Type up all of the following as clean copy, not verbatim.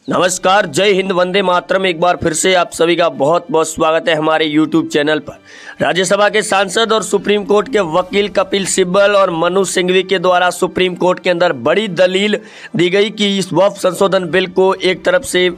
नमस्कार, जय हिंद, वंदे मातरम। एक बार फिर से आप सभी का बहुत बहुत स्वागत है हमारे YouTube चैनल पर। राज्यसभा के सांसद और सुप्रीम कोर्ट के वकील कपिल सिब्बल और मनोज सिंघवी के द्वारा सुप्रीम कोर्ट के अंदर बड़ी दलील दी गई कि इस वक्फ संशोधन बिल को एक तरफ से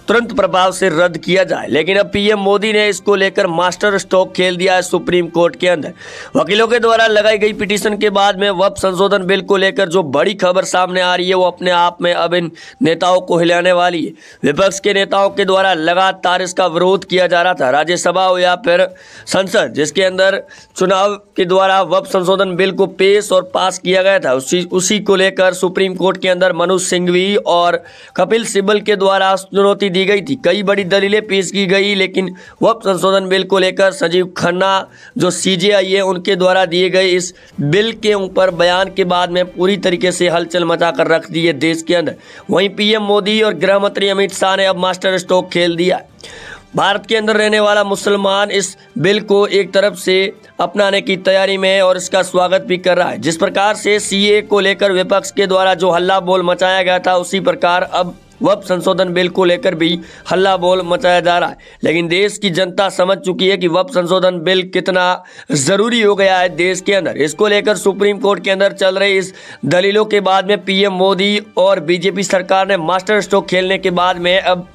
तुरंत प्रभाव से रद्द किया जाए, लेकिन अब पीएम मोदी ने इसको लेकर मास्टर स्ट्रोक खेल दिया है सुप्रीम कोर्ट के अंदर। वकीलों के द्वारा लगाई गई पिटीशन के बाद में वक्फ संशोधन बिल को लेकर जो बड़ी खबर सामने आ रही है वो अपने आप में अब इन नेताओं को हिलाने वाली है। विपक्ष के नेताओं के द्वारा लगातार इसका विरोध किया जा रहा था, राज्यसभा हो या फिर संसद, जिसके अंदर चुनाव के द्वारा वक्फ संशोधन बिल को पेश और पास किया गया था। उसी को लेकर सुप्रीम कोर्ट के अंदर मनोज सिंघवी और कपिल सिब्बल के द्वारा चुनौती दी गई थी। कई बड़ी दलीलें पेश की गई, लेकिन वक्फ संशोधन बिल को लेकर संजीव खन्ना जो सीजेआई है उनके द्वारा दिए गए इस बिल के ऊपर बयान के बाद में पूरी तरीके से हलचल मचा कर रख दी है देश के अंदर। वहीं पीएम मोदी और गृह मंत्री अमित शाह ने अब मास्टर स्ट्रोक खेल दिया। भारत के अंदर रहने वाला मुसलमान इस बिल को एक तरफ से अपनाने की तैयारी में है और इसका स्वागत भी कर रहा है। जिस प्रकार से सीए को लेकर विपक्ष के द्वारा जो हल्ला बोल मचाया गया था, उसी प्रकार अब वक्फ संशोधन बिल को लेकर भी हल्ला बोल मचाया जा रहा है। लेकिन देश की जनता समझ चुकी है कि वक्फ संशोधन बिल कितना जरूरी हो गया है देश के अंदर। इसको लेकर सुप्रीम कोर्ट के अंदर चल रही इस दलीलों के बाद में पीएम मोदी और बीजेपी सरकार ने मास्टर स्ट्रोक खेलने के बाद में अब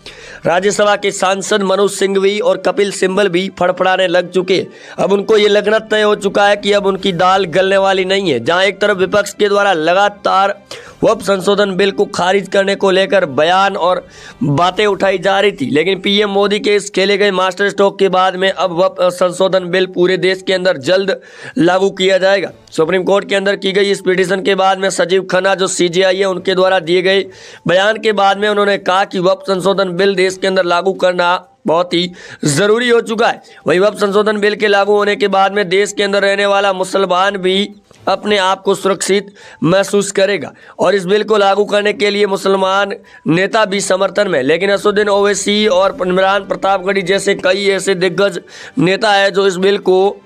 राज्यसभा के सांसद मनोज सिंघवी और कपिल सिब्बल भी फड़फड़ाने लग चुके। अब उनको ये लगना तय हो चुका है कि अब उनकी दाल गलने वाली नहीं है। जहां एक तरफ विपक्ष के द्वारा लगातार वक्फ संशोधन बिल को खारिज करने को लेकर बयान और बातें उठाई जा रही थी, लेकिन पीएम मोदी के इस खेले गए मास्टर स्ट्रोक के बाद में अब वक्फ संशोधन बिल पूरे देश के अंदर जल्द लागू किया जाएगा। सुप्रीम कोर्ट के अंदर की गई इस पिटीशन के बाद में संजीव खन्ना जो सीजेआई है उनके द्वारा दिए गए बयान के बाद में उन्होंने कहा कि वक्फ संशोधन बिल देश के अंदर लागू करना बहुत ही जरूरी हो चुका है। वही वक्फ संशोधन बिल के लागू होने के बाद में देश के अंदर रहने वाला मुसलमान भी अपने आप को सुरक्षित महसूस करेगा और इस बिल को लागू करने के लिए मुसलमान नेता भी समर्थन में, लेकिन असदुद्दीन ओवैसी और इमरान प्रतापगढ़ी जैसे कई ऐसे दिग्गज नेता है जो इस बिल को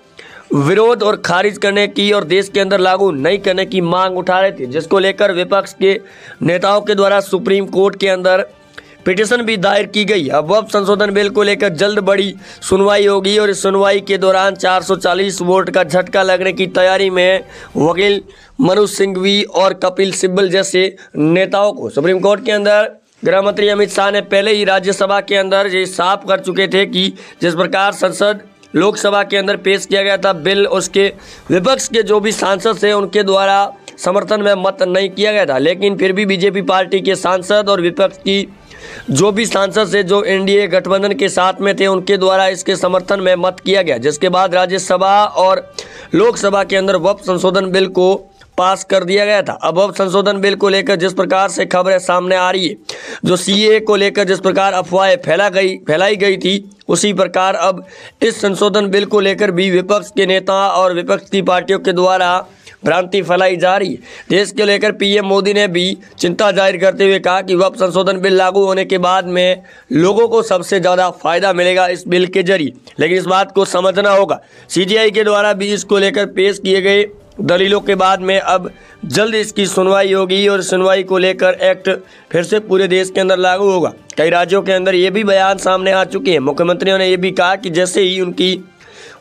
विरोध और खारिज करने की और देश के अंदर लागू नहीं करने की मांग उठा रहे थे, जिसको लेकर विपक्ष के नेताओं के द्वारा सुप्रीम कोर्ट के अंदर पिटीशन भी दायर की गई। अब वक्फ संशोधन बिल को लेकर जल्द बड़ी सुनवाई होगी और इस सुनवाई के दौरान 440 वोट का झटका लगने की तैयारी में वकील मनोज सिंघवी और कपिल सिब्बल जैसे नेताओं को सुप्रीम कोर्ट के अंदर गृह मंत्री अमित शाह ने पहले ही राज्यसभा के अंदर ये साफ कर चुके थे कि जिस प्रकार संसद लोकसभा के अंदर पेश किया गया था बिल, उसके विपक्ष के जो भी सांसद थे उनके द्वारा समर्थन में मत नहीं किया गया था, लेकिन फिर भी बीजेपी पार्टी के सांसद और विपक्ष की जो भी सांसद थे जो एनडीए गठबंधन के साथ में थे उनके द्वारा इसके समर्थन में मत किया गया, जिसके बाद राज्यसभा और लोकसभा के अंदर वक्फ संशोधन बिल को पास कर दिया गया था। अब वक्फ संशोधन बिल को लेकर जिस प्रकार से खबरें सामने आ रही है, जो सीए को लेकर जिस प्रकार अफवाहें फैलाई गई थी, उसी प्रकार अब इस संशोधन बिल को लेकर भी विपक्ष के नेता और विपक्ष की पार्टियों के द्वारा भ्रांति फैलाई जा रही है। देश के लेकर पीएम मोदी ने भी चिंता जाहिर करते हुए कहा कि वक्फ संशोधन बिल लागू होने के बाद में लोगों को सबसे ज़्यादा फायदा मिलेगा इस बिल के जरिए, लेकिन इस बात को समझना होगा। सीजेआई के द्वारा भी इसको लेकर पेश किए गए दलीलों के बाद में अब जल्द इसकी सुनवाई होगी और सुनवाई को लेकर एक्ट फिर से पूरे देश के अंदर लागू होगा। कई राज्यों के अंदर ये भी बयान सामने आ चुके हैं। मुख्यमंत्रियों ने ये भी कहा कि जैसे ही उनकी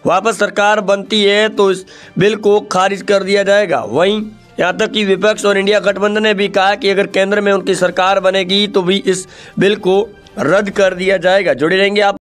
वापस सरकार बनती है तो इस बिल को खारिज कर दिया जाएगा। वहीं यहाँ तक कि विपक्ष और इंडिया गठबंधन ने भी कहा कि अगर केंद्र में उनकी सरकार बनेगी तो भी इस बिल को रद्द कर दिया जाएगा। जुड़े रहेंगे आप।